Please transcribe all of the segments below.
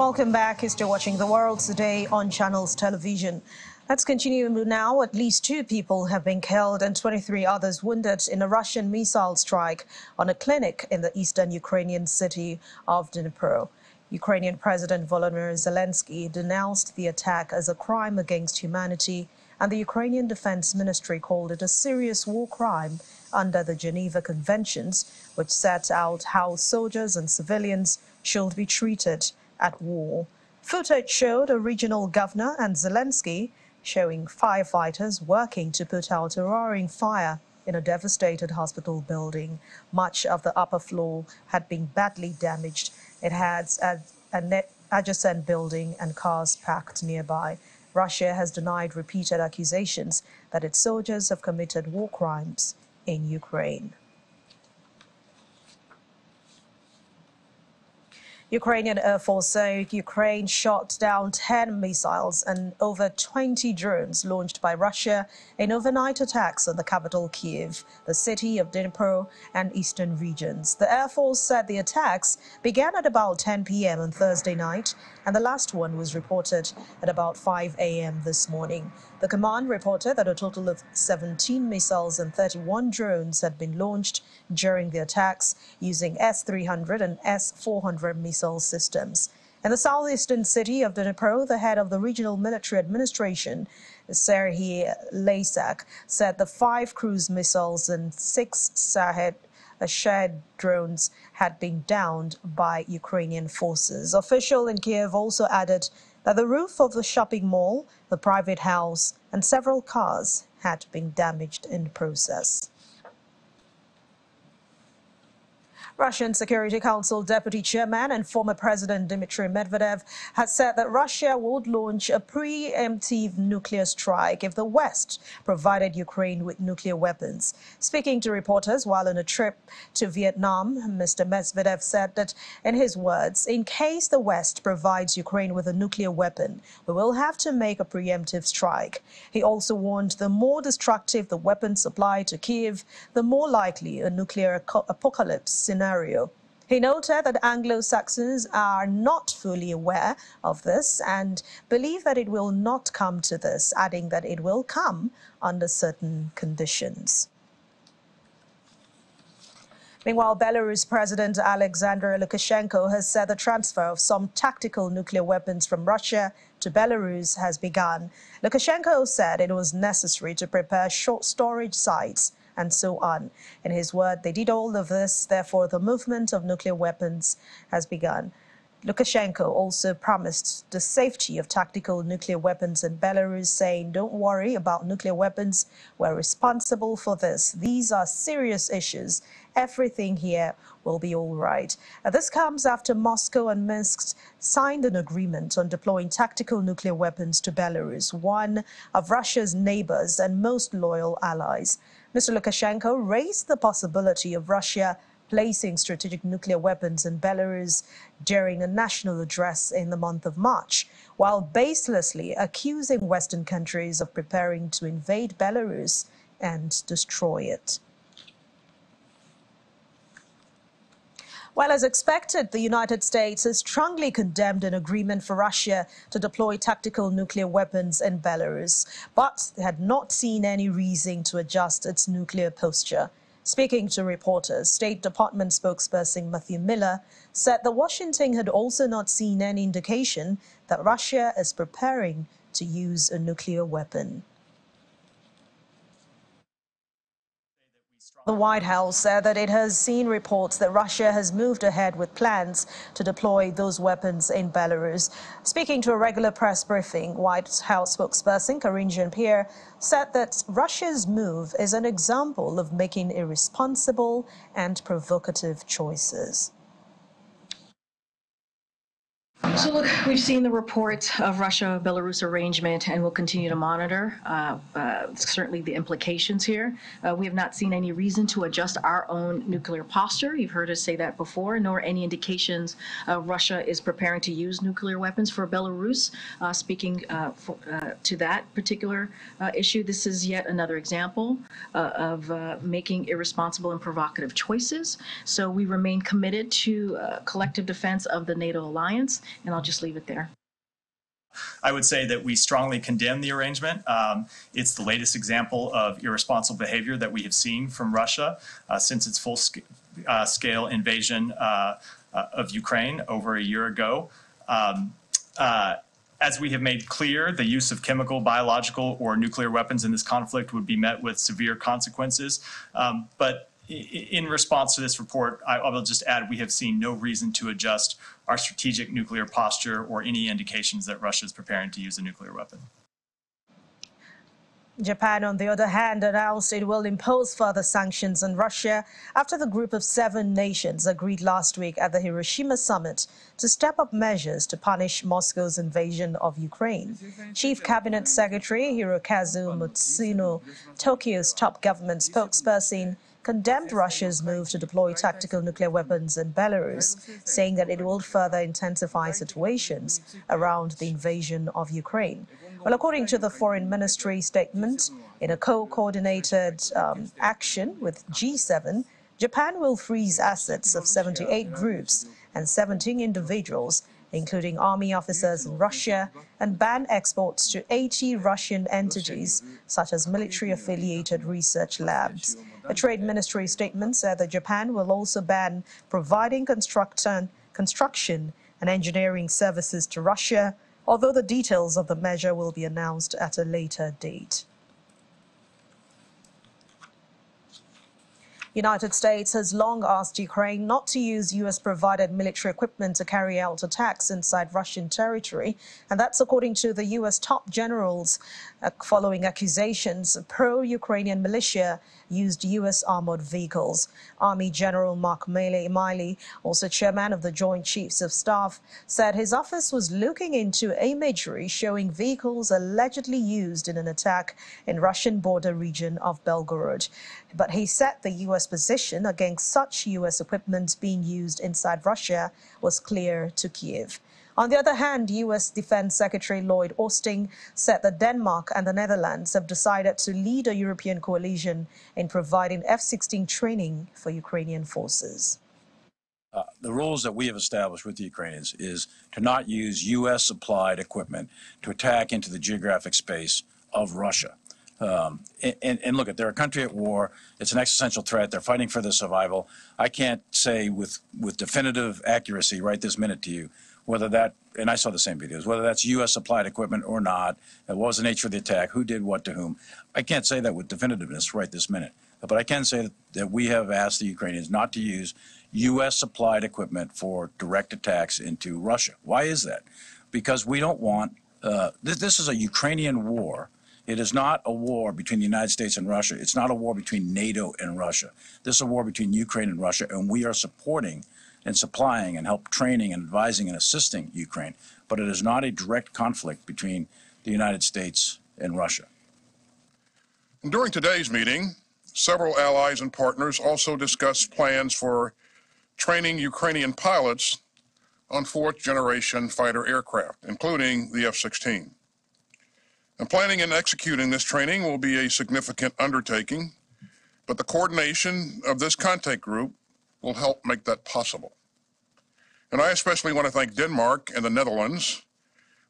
Welcome back. You're still watching The World Today on Channels Television. Let's continue now. At least 2 people have been killed and 23 others wounded in a Russian missile strike on a clinic in the eastern Ukrainian city of Dnipro. Ukrainian President Volodymyr Zelensky denounced the attack as a crime against humanity, and the Ukrainian Defense Ministry called it a serious war crime under the Geneva Conventions, which set out how soldiers and civilians should be treated at war. Footage showed a regional governor and Zelensky showing firefighters working to put out a roaring fire in a devastated hospital building. Much of the upper floor had been badly damaged. It had an adjacent building and cars parked nearby. Russia has denied repeated accusations that its soldiers have committed war crimes in Ukraine. Ukrainian Air Force said Ukraine shot down 10 missiles and over 20 drones launched by Russia in overnight attacks on the capital Kyiv, the city of Dnipro, and eastern regions. The Air Force said the attacks began at about 10 p.m. on Thursday night, and the last one was reported at about 5 a.m. this morning. The command reported that a total of 17 missiles and 31 drones had been launched during the attacks using S-300 and S-400 missile systems. In the southeastern city of Dnipro, the head of the regional military administration, Serhiy Lysak, said the 5 cruise missiles and 6 Shahed drones had been downed by Ukrainian forces. Officials in Kyiv also added that the roof of the shopping mall, the private house, and several cars had been damaged in the process. Russian Security Council Deputy Chairman and former President Dmitry Medvedev has said that Russia would launch a preemptive nuclear strike if the West provided Ukraine with nuclear weapons. Speaking to reporters while on a trip to Vietnam, Mr. Medvedev said that, in his words, in case the West provides Ukraine with a nuclear weapon, we will have to make a preemptive strike. He also warned the more destructive the weapon supply to Kyiv, the more likely a nuclear apocalypse scenario. He noted that Anglo-Saxons are not fully aware of this and believe that it will not come to this, adding that it will come under certain conditions. Meanwhile, Belarus President Alexander Lukashenko has said the transfer of some tactical nuclear weapons from Russia to Belarus has begun. Lukashenko said it was necessary to prepare short storage sites and so on. In his word, they did all of this, therefore the movement of nuclear weapons has begun. Lukashenko also promised the safety of tactical nuclear weapons in Belarus, saying, "Don't worry about nuclear weapons. We're responsible for this. These are serious issues. Everything here will be all right." This comes after Moscow and Minsk signed an agreement on deploying tactical nuclear weapons to Belarus, one of Russia's neighbors and most loyal allies. Mr. Lukashenko raised the possibility of Russia placing strategic nuclear weapons in Belarus during a national address in the month of March, while baselessly accusing Western countries of preparing to invade Belarus and destroy it. Well, as expected, the United States has strongly condemned an agreement for Russia to deploy tactical nuclear weapons in Belarus, but had not seen any reason to adjust its nuclear posture. Speaking to reporters, State Department spokesperson Matthew Miller said that Washington had also not seen any indication that Russia is preparing to use a nuclear weapon. The White House said that it has seen reports that Russia has moved ahead with plans to deploy those weapons in Belarus. Speaking to a regular press briefing, White House spokesperson Karine Jean-Pierre said that Russia's move is an example of making irresponsible and provocative choices. So look, we've seen the report of Russia-Belarus arrangement and we'll continue to monitor certainly the implications here. We have not seen any reason to adjust our own nuclear posture. You've heard us say that before, nor any indications Russia is preparing to use nuclear weapons for Belarus. Speaking to that particular issue, this is yet another example of making irresponsible and provocative choices. So we remain committed to collective defense of the NATO alliance, and I'll just leave it there. I would say that we strongly condemn the arrangement. It's the latest example of irresponsible behavior that we have seen from Russia since its full-scale invasion of Ukraine over a year ago. As we have made clear, the use of chemical, biological, or nuclear weapons in this conflict would be met with severe consequences. But in response to this report, I will just add we have seen no reason to adjust our strategic nuclear posture or any indications that Russia is preparing to use a nuclear weapon. Japan, on the other hand, announced it will impose further sanctions on Russia after the group of 7 nations agreed last week at the Hiroshima summit to step up measures to punish Moscow's invasion of Ukraine. Chief Cabinet Secretary Hirokazu Matsuno, Tokyo's top government spokesperson, condemned Russia's move to deploy tactical nuclear weapons in Belarus, saying that it will further intensify situations around the invasion of Ukraine. Well, according to the Foreign Ministry statement, in a co-coordinated action with G7, Japan will freeze assets of 78 groups and 17 individuals, including army officers in Russia, and ban exports to 80 Russian entities, such as military-affiliated research labs. A Trade Ministry statement said that Japan will also ban providing construction and engineering services to Russia, although the details of the measure will be announced at a later date. United States has long asked Ukraine not to use U.S.-provided military equipment to carry out attacks inside Russian territory, and that's according to the U.S. top generals, following accusations pro-Ukrainian militia used U.S. armored vehicles. Army General Mark Milley, also chairman of the Joint Chiefs of Staff, said his office was looking into imagery showing vehicles allegedly used in an attack in Russian border region of Belgorod. But he said the U.S. position against such U.S. equipment being used inside Russia was clear to Kyiv. On the other hand, U.S. Defense Secretary Lloyd Austin said that Denmark and the Netherlands have decided to lead a European coalition in providing F-16 training for Ukrainian forces. The rules that we have established with the Ukrainians is to not use U.S.-supplied equipment to attack into the geographic space of Russia. And look, they're a country at war. It's an existential threat. They're fighting for their survival. I can't say with definitive accuracy right this minute to you whether that, and I saw the same videos, whether that's U.S. supplied equipment or not, what was the nature of the attack, who did what to whom. I can't say that with definitiveness right this minute. But I can say that we have asked the Ukrainians not to use U.S. supplied equipment for direct attacks into Russia. Why is that? Because we don't want, this is a Ukrainian war. It is not a war between the United States and Russia. It's not a war between NATO and Russia. This is a war between Ukraine and Russia, and we are supporting and supplying and help training and advising and assisting Ukraine. But it is not a direct conflict between the United States and Russia. During today's meeting, several allies and partners also discussed plans for training Ukrainian pilots on fourth-generation fighter aircraft, including the F-16. And planning and executing this training will be a significant undertaking, but the coordination of this contact group will help make that possible. And I especially want to thank Denmark and the Netherlands,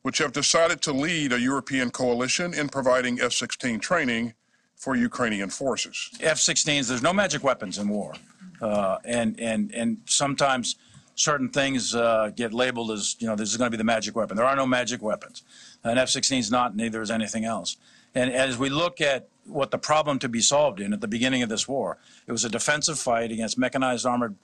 which have decided to lead a European coalition in providing F-16 training for Ukrainian forces. F-16s, there's no magic weapons in war. And sometimes certain things get labeled as, this is going to be the magic weapon. There are no magic weapons. An F-16 is not, neither is anything else. And as we look at what the problem to be solved in at the beginning of this war, it was a defensive fight against mechanized armored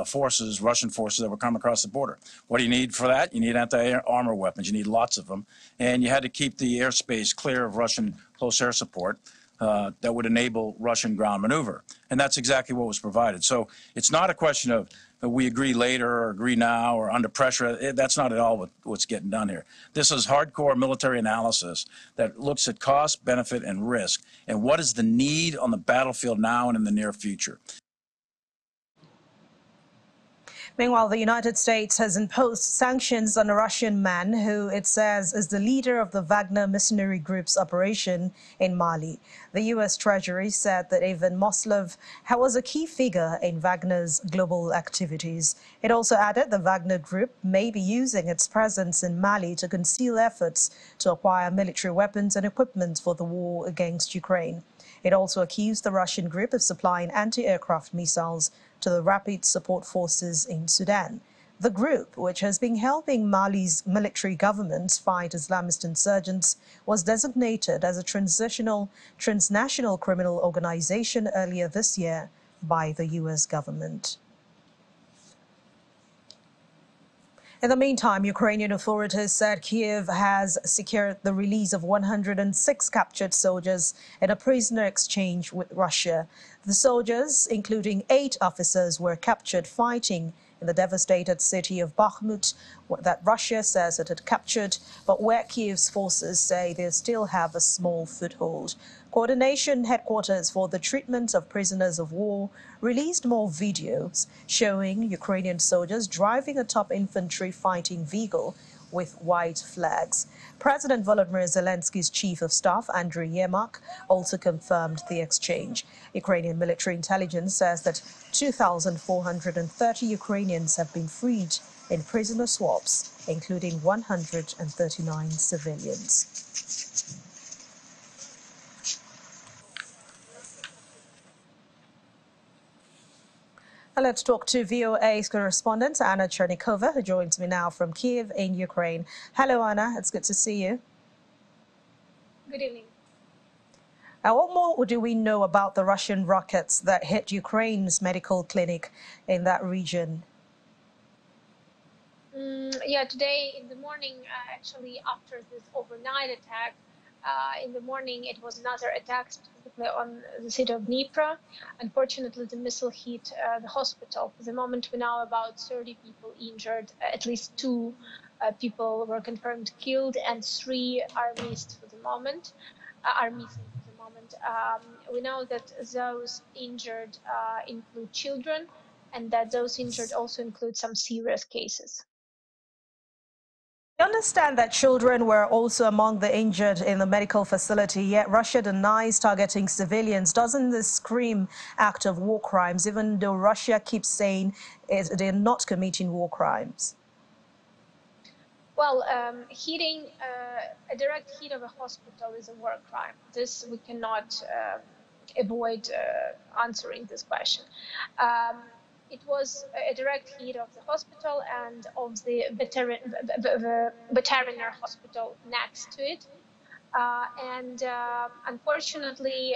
forces, Russian forces that were coming across the border. What do you need for that? You need anti-armor weapons. You need lots of them. And you had to keep the airspace clear of Russian close air support that would enable Russian ground maneuver. And that's exactly what was provided. So it's not a question of we agree later or agree now or under pressure. That's not at all what's getting done here. This is hardcore military analysis that looks at cost, benefit, and risk, and what is the need on the battlefield now and in the near future. Meanwhile, the United States has imposed sanctions on a Russian man who it says is the leader of the Wagner mercenary group's operation in Mali. The U.S. Treasury said that Ivan Moslov was a key figure in Wagner's global activities. It also added the Wagner group may be using its presence in Mali to conceal efforts to acquire military weapons and equipment for the war against Ukraine. It also accused the Russian group of supplying anti-aircraft missiles to the Rapid Support Forces in Sudan. The group, which has been helping Mali's military government fight Islamist insurgents, was designated as a transnational criminal organization earlier this year by the U.S. government. In the meantime, Ukrainian authorities said Kyiv has secured the release of 106 captured soldiers in a prisoner exchange with Russia. The soldiers, including 8 officers, were captured fighting in the devastated city of Bakhmut that Russia says it had captured, but where Kyiv's forces say they still have a small foothold. Coordination Headquarters for the Treatment of Prisoners of War released more videos showing Ukrainian soldiers driving a top infantry fighting vehicle with white flags. President Volodymyr Zelensky's chief of staff, Andriy Yermak, also confirmed the exchange. Ukrainian military intelligence says that 2,430 Ukrainians have been freed in prisoner swaps, including 139 civilians. And let's talk to VOA's correspondent, Anna Chernikova, who joins me now from Kyiv in Ukraine. Hello, Anna. It's good to see you. Good evening. What more do we know about the Russian rockets that hit Ukraine's medical clinic in that region? Yeah, today in the morning, actually after this overnight attack, in the morning it was another attack specifically on the city of Dnipro. Unfortunately, the missile hit the hospital. For the moment, we know about 30 people injured. At least 2 people were confirmed killed, and 3 are missed for the moment. We know that those injured include children, and that those injured also include some serious cases. I understand that children were also among the injured in the medical facility, yet Russia denies targeting civilians. Doesn't this scream act of war crimes, even though Russia keeps saying they're not committing war crimes? Well, hitting a direct hit of a hospital is a war crime. This we cannot avoid answering this question. It was a direct hit of the hospital and of the veterinary hospital next to it. Unfortunately,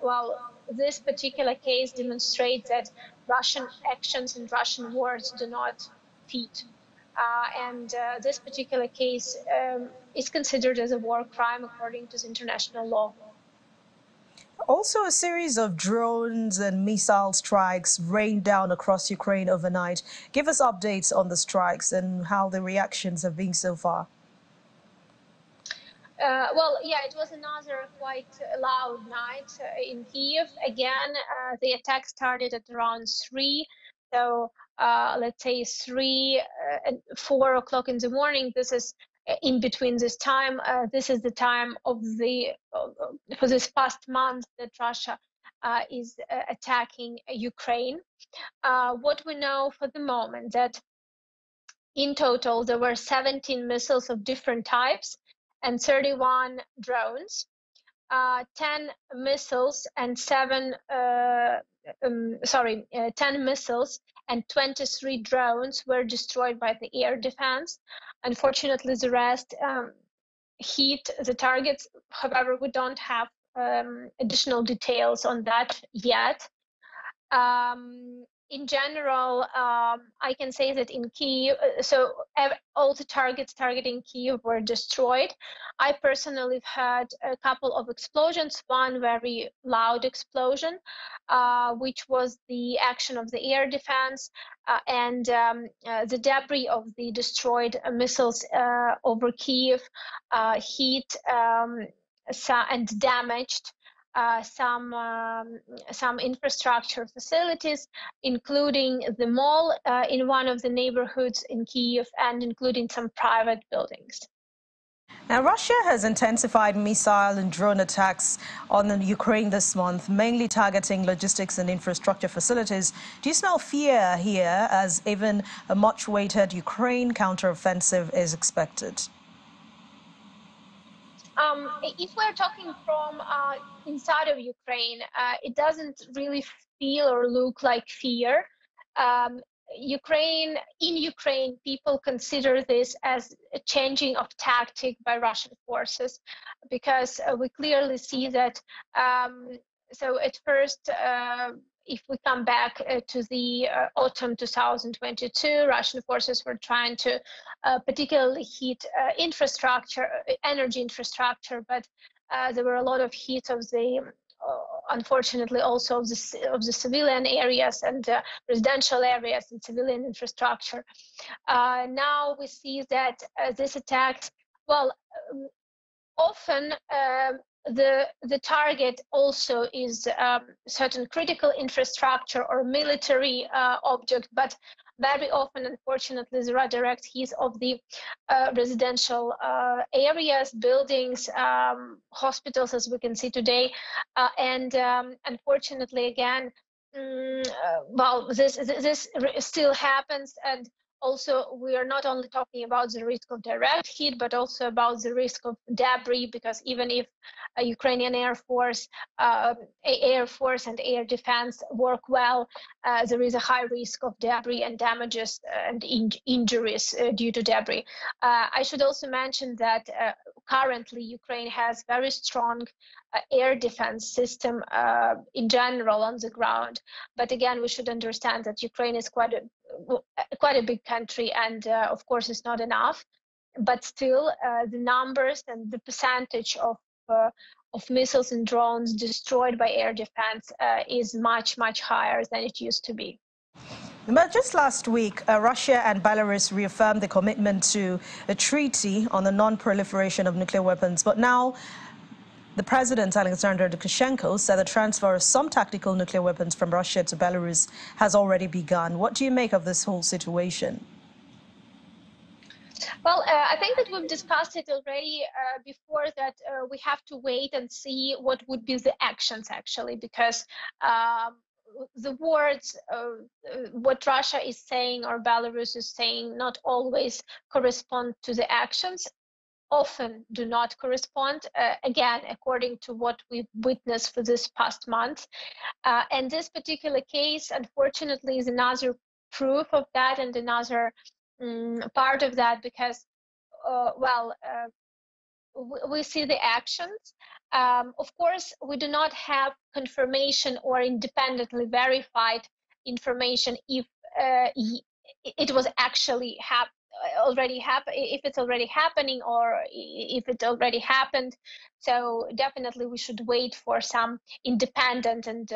well, this particular case demonstrates that Russian actions and Russian words do not fit. This particular case is considered as a war crime according to the international law. Also, a series of drones and missile strikes rained down across Ukraine overnight. Give us updates on the strikes and how the reactions have been so far. Well, yeah, it was another quite loud night in Kyiv. Again, the attack started at around 3. So let's say 3 and 4 o'clock in the morning. This is in between this time. This is the time of for this past month that Russia is attacking Ukraine. What we know for the moment that in total there were 17 missiles of different types and 31 drones. 10 missiles and 10 missiles and 23 drones were destroyed by the air defense. Unfortunately, the rest hit the targets. However, we don't have additional details on that yet. In general, I can say that in Kyiv, all the targets targeting Kyiv were destroyed. I personally heard a couple of explosions, one very loud explosion, which was the action of the air defense, and the debris of the destroyed missiles over Kyiv hit and damaged some infrastructure facilities, including the mall in one of the neighborhoods in Kyiv, and including some private buildings. Now, Russia has intensified missile and drone attacks on Ukraine this month, mainly targeting logistics and infrastructure facilities. Do you smell fear here, as even a much-awaited Ukraine counteroffensive is expected? If we're talking from inside of Ukraine, it doesn't really feel or look like fear. In Ukraine, people consider this as a changing of tactic by Russian forces, because we clearly see that. So at first, if we come back to the autumn 2022, Russian forces were trying to particularly hit infrastructure, energy infrastructure, but there were a lot of hits of the unfortunately also of the civilian areas and residential areas and civilian infrastructure. Now we see that these attacks, well, often the target also is certain critical infrastructure or military object, but very often, unfortunately, there are direct hits of the residential areas, buildings, hospitals, as we can see today, and unfortunately, again, well, this still happens, and also, we are not only talking about the risk of direct hit, but also about the risk of debris, because even if a Ukrainian Air Force and air defense work well, there is a high risk of debris and damages and injuries due to debris. I should also mention that currently Ukraine has very strong air defense system in general on the ground. But again, we should understand that Ukraine is quite a big country, and of course it's not enough, but still the numbers and the percentage of missiles and drones destroyed by air defense is much higher than it used to be. But just last week, Russia and Belarus reaffirmed the commitment to a treaty on the non-proliferation of nuclear weapons. But now the president, Alexander Lukashenko, said the transfer of some tactical nuclear weapons from Russia to Belarus has already begun. What do you make of this whole situation? Well, I think that we've discussed it already before, that we have to wait and see what would be the actions, actually, because the words, what Russia is saying or Belarus is saying, not always correspond to the actions, often do not correspond, again, according to what we've witnessed for this past month. And this particular case, unfortunately, is another proof of that and another part of that, because, we see the actions. Of course, we do not have confirmation or independently verified information if it was actually if it's already happening or if it already happened. So definitely we should wait for some independent and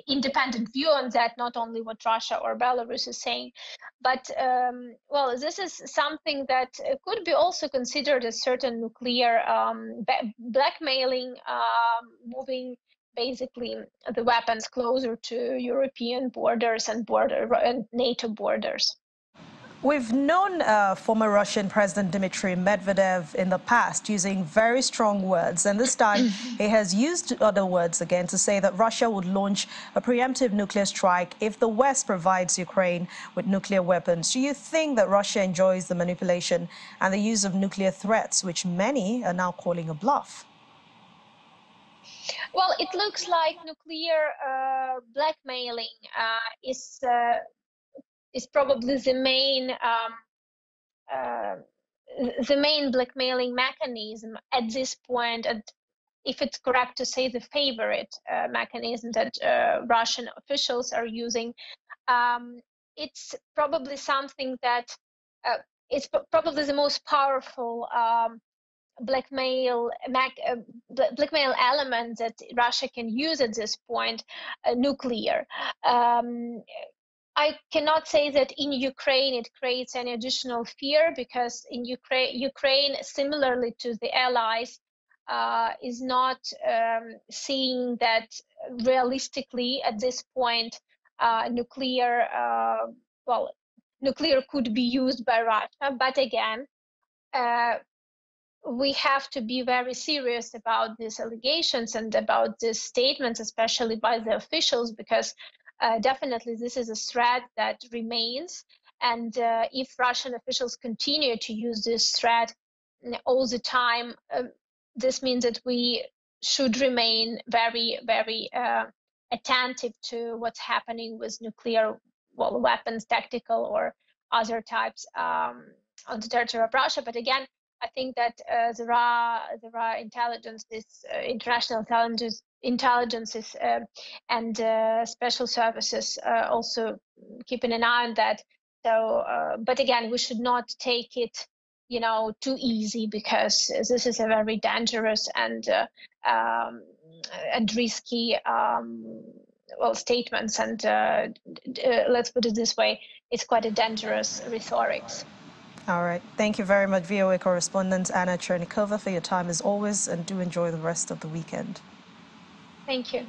independent view on that, not only what Russia or Belarus is saying. But well, this is something that could be also considered a certain nuclear blackmailing, moving basically the weapons closer to European borders and NATO borders. We've known former Russian President Dmitry Medvedev in the past using very strong words, and this time he has used other words again to say that Russia would launch a preemptive nuclear strike if the West provides Ukraine with nuclear weapons. Do you think that Russia enjoys the manipulation and the use of nuclear threats, which many are now calling a bluff? Well, it looks like nuclear blackmailing is probably the main blackmailing mechanism at this point, and if it's correct to say the favorite mechanism that Russian officials are using. It's probably something that it's probably the most powerful blackmail element that Russia can use at this point, nuclear. I cannot say that in Ukraine it creates any additional fear, because in Ukraine, similarly to the allies, is not seeing that realistically at this point nuclear could be used by Russia. But again, we have to be very serious about these allegations and about these statements, especially by the officials, because definitely this is a threat that remains. And if Russian officials continue to use this threat all the time, this means that we should remain very, very attentive to what's happening with nuclear weapons, tactical or other types, on the territory of Russia. But again, I think that there are intelligences, international intelligences and special services also keeping an eye on that. So, but again, we should not take it, too easy, because this is a very dangerous and risky statements. And let's put it this way: it's quite a dangerous rhetoric. All right. Thank you very much, VOA correspondent Anna Chernikova, for your time as always, and do enjoy the rest of the weekend. Thank you.